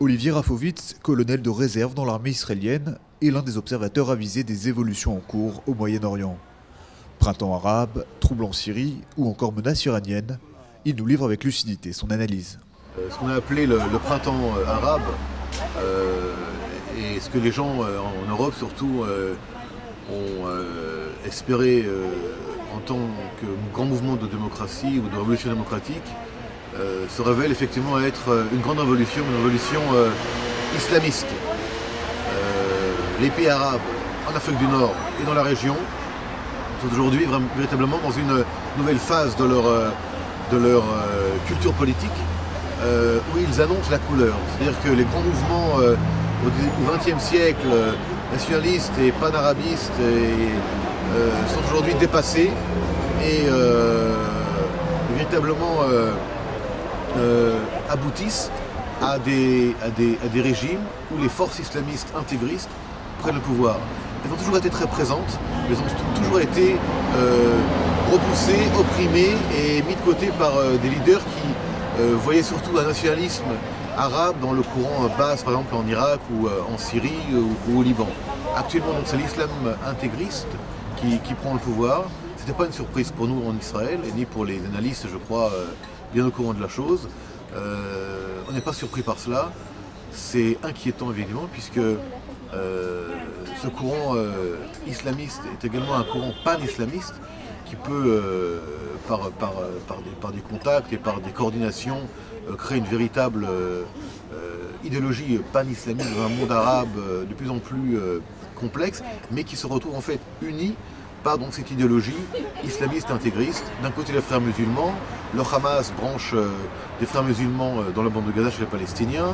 Olivier Rafovitz, colonel de réserve dans l'armée israélienne, est l'un des observateurs avisés des évolutions en cours au Moyen-Orient. Printemps arabe, troubles en Syrie ou encore menaces iraniennes, il nous livre avec lucidité son analyse. Ce qu'on a appelé le printemps arabe, et ce que les gens en Europe surtout ont espéré en tant que grand mouvement de démocratie ou de révolution démocratique, se révèle effectivement être une grande révolution, une révolution islamiste. Les pays arabes en Afrique du Nord et dans la région sont aujourd'hui véritablement dans une nouvelle phase de leur culture politique, où ils annoncent la couleur. C'est-à-dire que les grands mouvements au XXe siècle, nationalistes et panarabistes, sont aujourd'hui dépassés et véritablement aboutissent à des régimes où les forces islamistes intégristes prennent le pouvoir. Elles ont toujours été très présentes, mais elles ont toujours été repoussées, opprimées et mises de côté par des leaders qui voyaient surtout un nationalisme arabe dans le courant Baas, par exemple en Irak ou en Syrie ou au Liban. Actuellement, donc, c'est l'islam intégriste qui prend le pouvoir. Ce n'était pas une surprise pour nous en Israël, et ni pour les analystes, je crois, bien au courant de la chose. On n'est pas surpris par cela. C'est inquiétant, évidemment, puisque ce courant islamiste est également un courant pan-islamiste qui peut, par des contacts et par des coordinations, créer une véritable idéologie pan-islamiste dans un monde arabe de plus en plus complexe, mais qui se retrouve en fait uni par donc cette idéologie islamiste intégriste. D'un côté les frères musulmans, le Hamas, branche des frères musulmans dans la bande de Gaza chez les Palestiniens,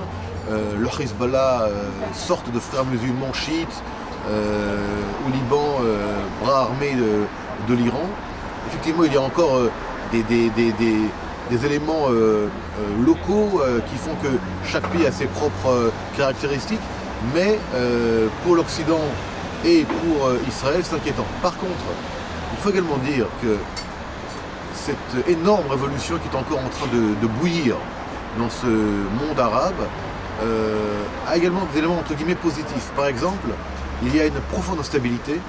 le Hezbollah, sorte de frères musulmans chiites au Liban, bras armés de l'Iran. Effectivement, il y a encore des éléments locaux qui font que chaque pays a ses propres caractéristiques, mais pour l'Occident et pour Israël, c'est inquiétant. Par contre, il faut également dire que cette énorme révolution qui est encore en train de bouillir dans ce monde arabe a également des éléments entre guillemets positifs. Par exemple, il y a une profonde instabilité.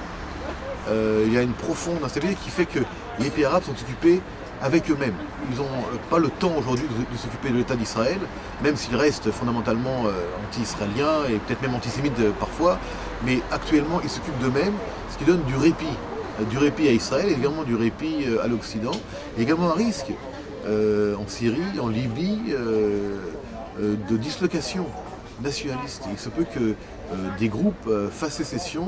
Qui fait que les pays arabes sont occupés avec eux-mêmes. Ils n'ont pas le temps aujourd'hui de s'occuper de l'État d'Israël, même s'ils restent fondamentalement anti-israéliens et peut-être même antisémites parfois, mais actuellement ils s'occupent d'eux-mêmes, ce qui donne du répit à Israël et également du répit à l'Occident, et également un risque en Syrie, en Libye, de dislocation nationaliste. Il se peut que des groupes fassent sécession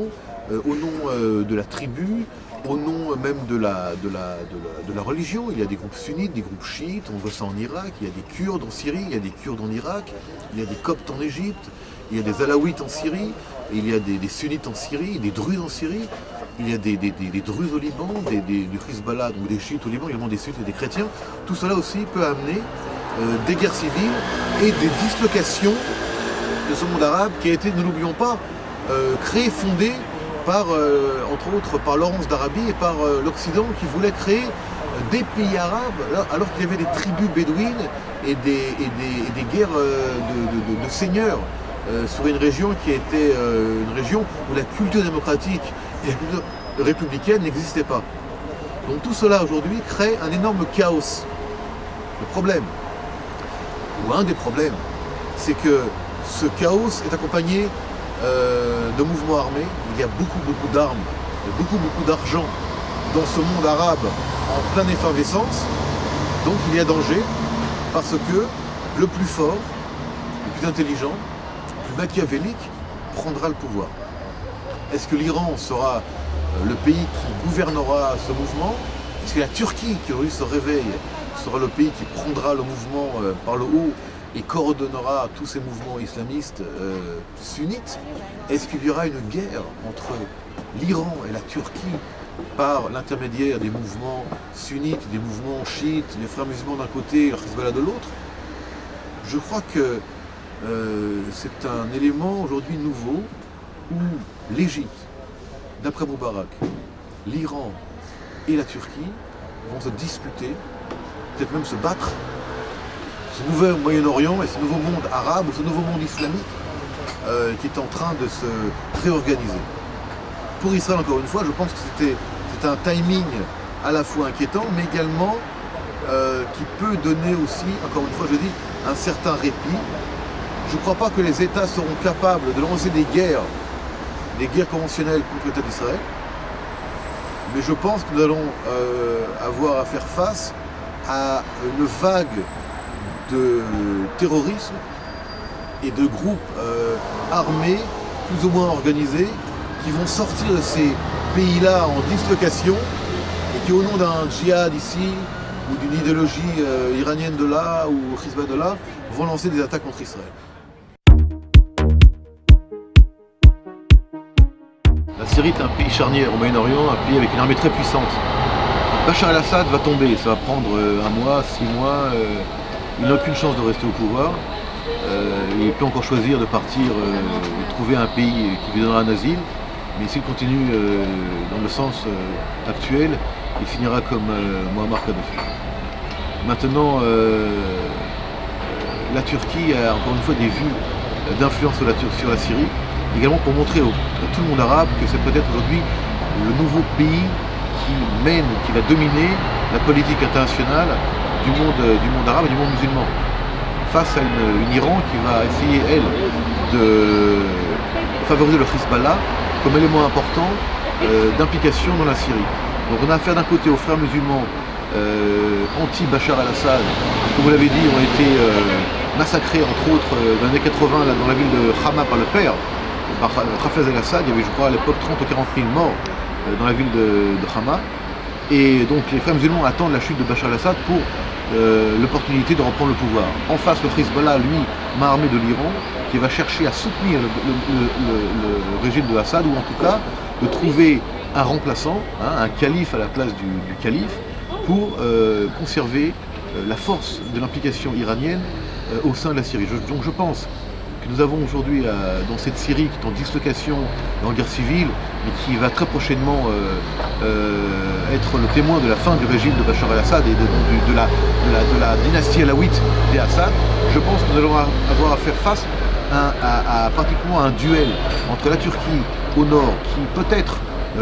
au nom de la tribu, au nom même de la religion. Il y a des groupes sunnites, des groupes chiites, on voit ça en Irak, il y a des Kurdes en Syrie, il y a des Kurdes en Irak, il y a des Coptes en Égypte, il y a des Alaouites en Syrie, il y a des sunnites en Syrie, des Druzes en Syrie, il y a des Druzes au Liban, du Hezbollah, donc des chiites au Liban, également des sunnites et des chrétiens. Tout cela aussi peut amener des guerres civiles et des dislocations de ce monde arabe qui a été, ne l'oublions pas, créé, fondé par, entre autres, par Laurence d'Arabie et par l'Occident qui voulait créer des pays arabes alors qu'il y avait des tribus bédouines et des guerres de seigneurs sur une région qui était une région où la culture démocratique et la culture républicaine n'existaient pas. Donc tout cela aujourd'hui crée un énorme chaos. Le problème, ou un des problèmes, c'est que ce chaos est accompagné de mouvements armés. Il y a beaucoup d'armes, beaucoup d'argent dans ce monde arabe en pleine effervescence. Donc il y a danger parce que le plus fort, le plus intelligent, le plus machiavélique prendra le pouvoir. Est-ce que l'Iran sera le pays qui gouvernera ce mouvement? Est-ce que la Turquie, qui aujourd'hui se réveille, sera le pays qui prendra le mouvement par le haut et coordonnera tous ces mouvements islamistes sunnites? Est-ce qu'il y aura une guerre entre l'Iran et la Turquie par l'intermédiaire des mouvements sunnites, des mouvements chiites, les frères musulmans d'un côté et le Hezbollah de l'autre? Je crois que c'est un élément aujourd'hui nouveau où l'Égypte, d'après Moubarak, l'Iran et la Turquie vont se disputer, peut-être même se battre ce nouveau Moyen-Orient et ce nouveau monde arabe, ce nouveau monde islamique qui est en train de se réorganiser. Pour Israël, encore une fois, je pense que c'était un timing à la fois inquiétant, mais également qui peut donner aussi, encore une fois, je dis, un certain répit. Je ne crois pas que les États seront capables de lancer des guerres conventionnelles contre l'État d'Israël, mais je pense que nous allons avoir à faire face à une vague de terrorisme et de groupes armés, plus ou moins organisés, qui vont sortir de ces pays-là en dislocation et qui, au nom d'un djihad ici, ou d'une idéologie iranienne de là, ou Hezbollah de là, vont lancer des attaques contre Israël. La Syrie est un pays charnière au Moyen-Orient, un pays avec une armée très puissante. Bachar el-Assad va tomber, ça va prendre 1 mois, 6 mois, il n'a aucune chance de rester au pouvoir. Il peut encore choisir de partir, de trouver un pays qui lui donnera un asile, mais s'il continue dans le sens actuel, il finira comme Muammar Kadhafi. Maintenant, la Turquie a encore une fois des vues d'influence sur la Syrie, également pour montrer à tout le monde arabe que c'est peut-être aujourd'hui le nouveau pays qui va dominer la politique internationale du monde arabe et du monde musulman. Face à une Iran qui va essayer, elle, de favoriser le Hezbollah comme élément important d'implication dans la Syrie. Donc on a affaire d'un côté aux frères musulmans anti-Bachar el-Assad, qui, comme vous l'avez dit, ont été massacrés, entre autres, dans les années 80, là, dans la ville de Hama par le père, par Hafez el-Assad. Il y avait, je crois, à l'époque 30 ou 40 000 morts dans la ville de Hama. Et donc les frères musulmans attendent la chute de Bachar el-Assad pour l'opportunité de reprendre le pouvoir. En face, le Hezbollah, lui, main armée de l'Iran, qui va chercher à soutenir le régime de Assad, ou en tout cas de trouver un remplaçant, un calife à la place du calife, pour conserver la force de l'implication iranienne au sein de la Syrie. Donc je pense que nous avons aujourd'hui dans cette Syrie qui est en dislocation, en guerre civile, mais qui va très prochainement être le témoin de la fin du régime de Bachar el-Assad et de la dynastie alaouite des Assad. Je pense que nous allons avoir à faire face à pratiquement un duel entre la Turquie au nord, qui peut-être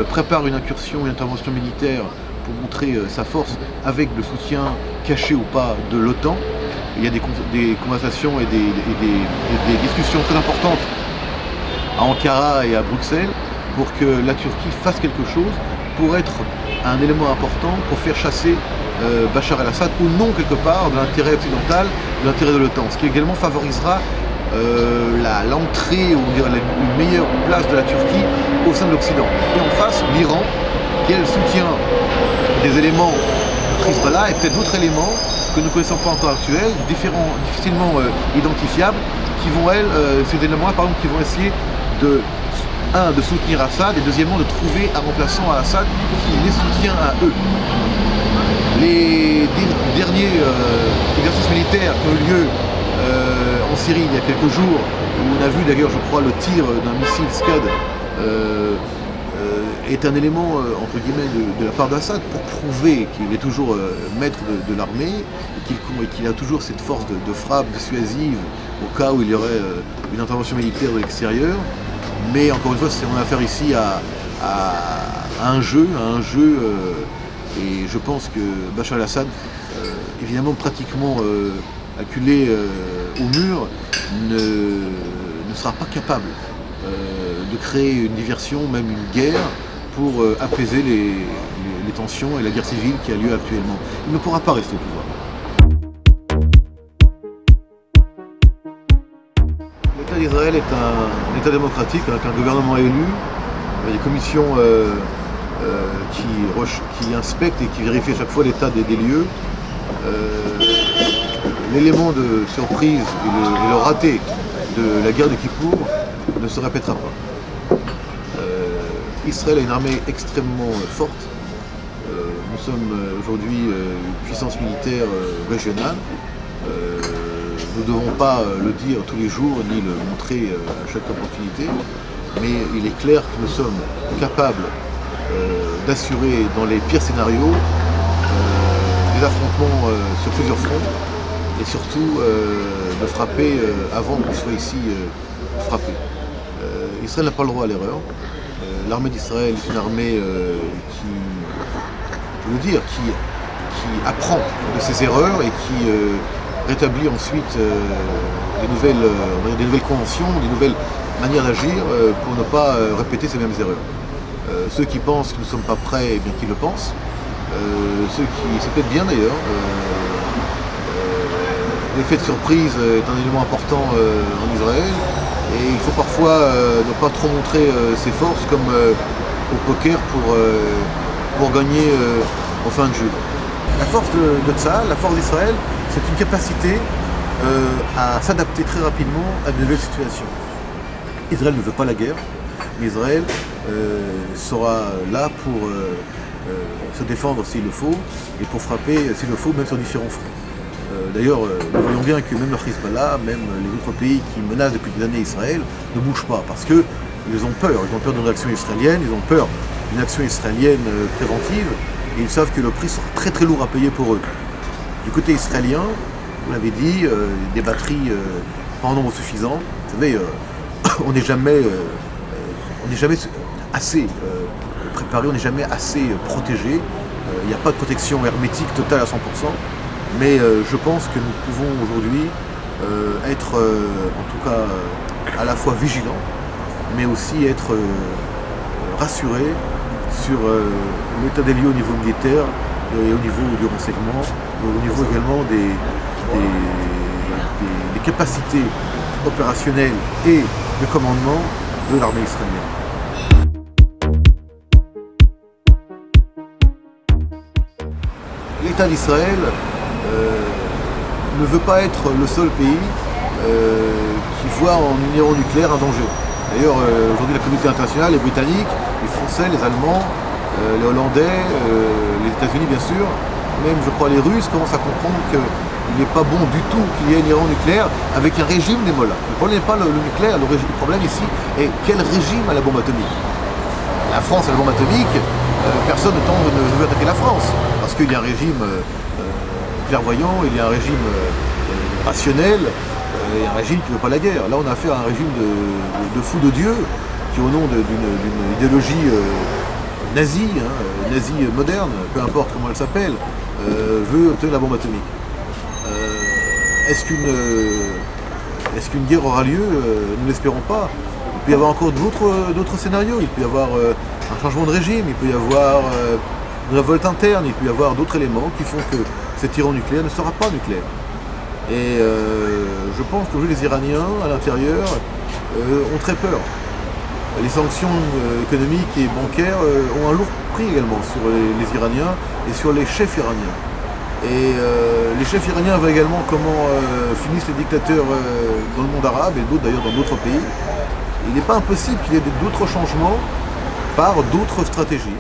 prépare une incursion, une intervention militaire pour montrer sa force avec le soutien caché ou pas de l'OTAN. Il y a des conversations et des discussions très importantes à Ankara et à Bruxelles pour que la Turquie fasse quelque chose pour être un élément important pour faire chasser Bachar el-Assad au nom quelque part de l'intérêt occidental, de l'intérêt de l'OTAN, ce qui également favorisera l'entrée ou une meilleure place de la Turquie au sein de l'Occident. Et en face, l'Iran, qui elle soutient des éléments de Hezbollah et peut-être d'autres éléments que nous ne connaissons pas encore actuels, difficilement identifiables, qui vont, ces éléments-là, par exemple, qui vont essayer de soutenir Assad et deuxièmement de trouver un remplaçant à Assad qui les soutient à eux. Les derniers exercices militaires qui ont eu lieu en Syrie il y a quelques jours, où on a vu d'ailleurs, je crois, le tir d'un missile Scud, est un élément, entre guillemets, de la part d'Assad pour prouver qu'il est toujours maître de l'armée et qu'il a toujours cette force de frappe dissuasive au cas où il y aurait une intervention militaire de l'extérieur. Mais encore une fois, on a affaire ici à un jeu, et je pense que Bachar el-Assad, évidemment pratiquement acculé au mur, ne sera pas capable de créer une diversion, même une guerre, pour apaiser les tensions et la guerre civile qui a lieu actuellement. Il ne pourra pas rester au pouvoir. L'État d'Israël est un État démocratique avec un gouvernement élu, des commissions qui inspectent et qui vérifient à chaque fois l'état des lieux. L'élément de surprise et le raté de la guerre de Kippour ne se répétera pas. Israël a une armée extrêmement forte. Nous sommes aujourd'hui une puissance militaire régionale. Nous ne devons pas le dire tous les jours ni le montrer à chaque opportunité, mais il est clair que nous sommes capables d'assurer dans les pires scénarios des affrontements sur plusieurs fronts et surtout de frapper avant qu'on soit ici frappé. Israël n'a pas le droit à l'erreur. L'armée d'Israël est une armée qui apprend de ses erreurs et qui rétablit ensuite des nouvelles conventions, des nouvelles manières d'agir pour ne pas répéter ces mêmes erreurs. Ceux qui pensent que nous ne sommes pas prêts, eh bien qu'ils le pensent. C'est peut-être bien d'ailleurs. L'effet de surprise est un élément important en Israël et il faut parfois ne pas trop montrer ses forces comme au poker pour gagner en fin de jeu. La force de Tzahal, la force d'Israël, c'est une capacité à s'adapter très rapidement à de nouvelles situations. Israël ne veut pas la guerre, mais Israël sera là pour se défendre s'il le faut et pour frapper s'il le faut, même sur différents fronts. D'ailleurs, nous voyons bien que même le Hezbollah, même les autres pays qui menacent depuis des années Israël, ne bougent pas parce qu'ils ont peur d'une réaction israélienne, ils ont peur d'une action israélienne préventive et ils savent que le prix sera très très lourd à payer pour eux. Du côté israélien, vous l'avez dit, des batteries pas en nombre suffisant. Vous savez, on n'est jamais assez préparé, on n'est jamais assez protégé. Il n'y a pas de protection hermétique totale à 100%. Mais je pense que nous pouvons aujourd'hui être en tout cas à la fois vigilants, mais aussi être rassurés sur l'état des lieux au niveau militaire et au niveau du renseignement, au niveau également des capacités opérationnelles et de commandement de l'armée israélienne. L'État d'Israël ne veut pas être le seul pays qui voit en une héros nucléaire un danger. D'ailleurs, aujourd'hui, la communauté internationale, les Britanniques, les Français, les Allemands, les Hollandais, les États-Unis bien sûr, même je crois les Russes commencent à comprendre qu'il n'est pas bon du tout qu'il y ait un Iran nucléaire avec un régime des mollahs. Le problème n'est pas le nucléaire, le problème ici est quel régime a la bombe atomique. La France a la bombe atomique, personne ne veut attaquer la France, parce qu'il y a un régime clairvoyant, il y a un régime rationnel, et un régime qui ne veut pas la guerre. Là on a affaire à un régime de fous de Dieu, qui au nom d'une idéologie nazie, nazie moderne, peu importe comment elle s'appelle, veut obtenir la bombe atomique. Est-ce qu'une guerre aura lieu? Nous l'espérons pas. Il peut y avoir encore d'autres scénarios, il peut y avoir un changement de régime, il peut y avoir une révolte interne, il peut y avoir d'autres éléments qui font que cet Iran nucléaire ne sera pas nucléaire. Et je pense qu'aujourd'hui les Iraniens à l'intérieur ont très peur. Les sanctions économiques et bancaires ont un lourd prix également sur les Iraniens et sur les chefs iraniens. Et les chefs iraniens voient également comment finissent les dictateurs dans le monde arabe et d'autres d'ailleurs dans d'autres pays. Il n'est pas impossible qu'il y ait d'autres changements par d'autres stratégies.